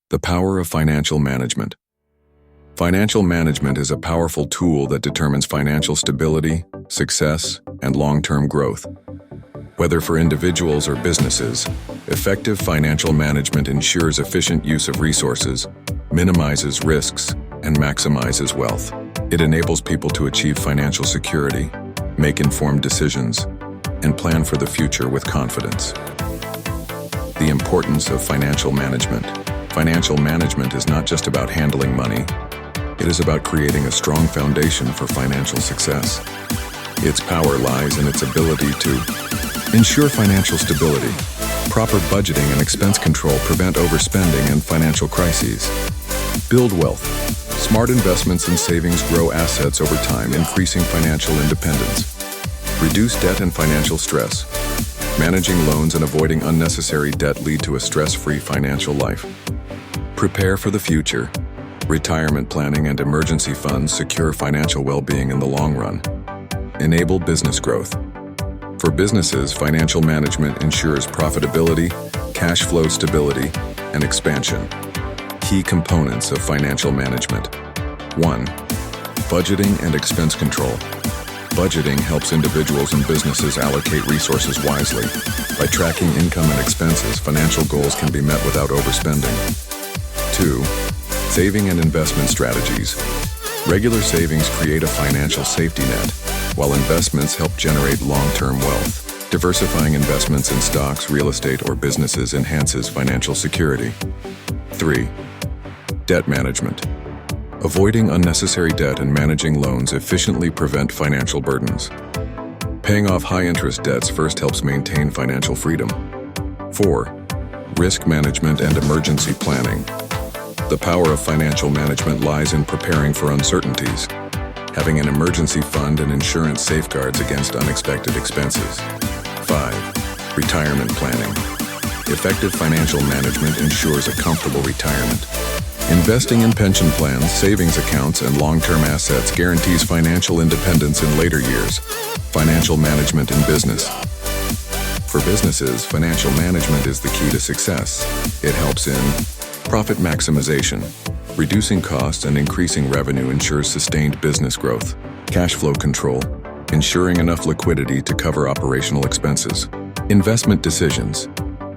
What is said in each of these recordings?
The power of financial management. Financial management is a powerful tool that determines financial stability, success, and long-term growth. Whether for individuals or businesses, effective financial management ensures efficient use of resources, minimizes risks, and maximizes wealth. It enables people to achieve financial security, make informed decisions, and plan for the future with confidence. The importance of financial management. Financial management is not just about handling money. It is about creating a strong foundation for financial success. Its power lies in its ability to ensure financial stability. Proper budgeting and expense control prevent overspending and financial crises. Build wealth. Smart investments and savings grow assets over time, increasing financial independence. Reduce debt and financial stress. Managing loans and avoiding unnecessary debt lead to a stress-free financial life. Prepare for the future. Retirement planning and emergency funds secure financial well-being in the long run. Enable business growth. For businesses, financial management ensures profitability, cash flow stability, and expansion. Key components of financial management. 1. Budgeting and expense control. Budgeting helps individuals and businesses allocate resources wisely. By tracking income and expenses, financial goals can be met without overspending. 2. Saving and investment strategies. Regular savings create a financial safety net, while investments help generate long-term wealth. Diversifying investments in stocks, real estate, or businesses enhances financial security. 3. Debt management. Avoiding unnecessary debt and managing loans efficiently prevent financial burdens. Paying off high-interest debts first helps maintain financial freedom. 4. Risk management and emergency planning. The power of financial management lies in preparing for uncertainties. Having an emergency fund and insurance safeguards against unexpected expenses. 5. Retirement planning. Effective financial management ensures a comfortable retirement. Investing in pension plans, savings accounts, and long-term assets guarantees financial independence in later years. Financial management in business. For businesses, financial management is the key to success. It helps in profit maximization. Reducing costs and increasing revenue ensures sustained business growth. Cash flow control. Ensuring enough liquidity to cover operational expenses. Investment decisions.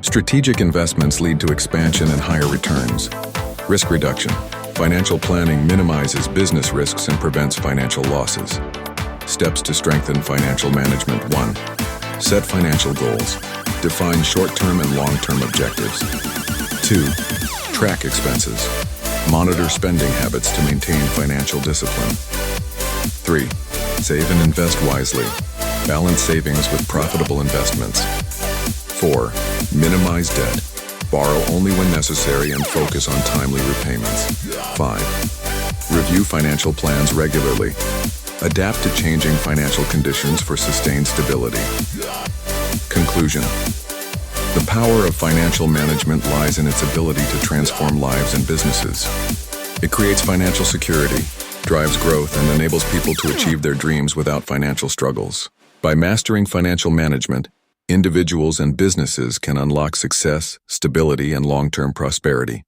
Strategic investments lead to expansion and higher returns. Risk reduction. Financial planning minimizes business risks and prevents financial losses. Steps to strengthen financial management. 1. Set financial goals. Define short-term and long-term objectives. 2. Track expenses. Monitor spending habits to maintain financial discipline. 3. Save and invest wisely. Balance savings with profitable investments. 4. Minimize debt. Borrow only when necessary and focus on timely repayments. 5. Review financial plans regularly. Adapt to changing financial conditions for sustained stability. Conclusion. The power of financial management lies in its ability to transform lives and businesses. It creates financial security, drives growth, and enables people to achieve their dreams without financial struggles. By mastering financial management, individuals and businesses can unlock success, stability, and long-term prosperity.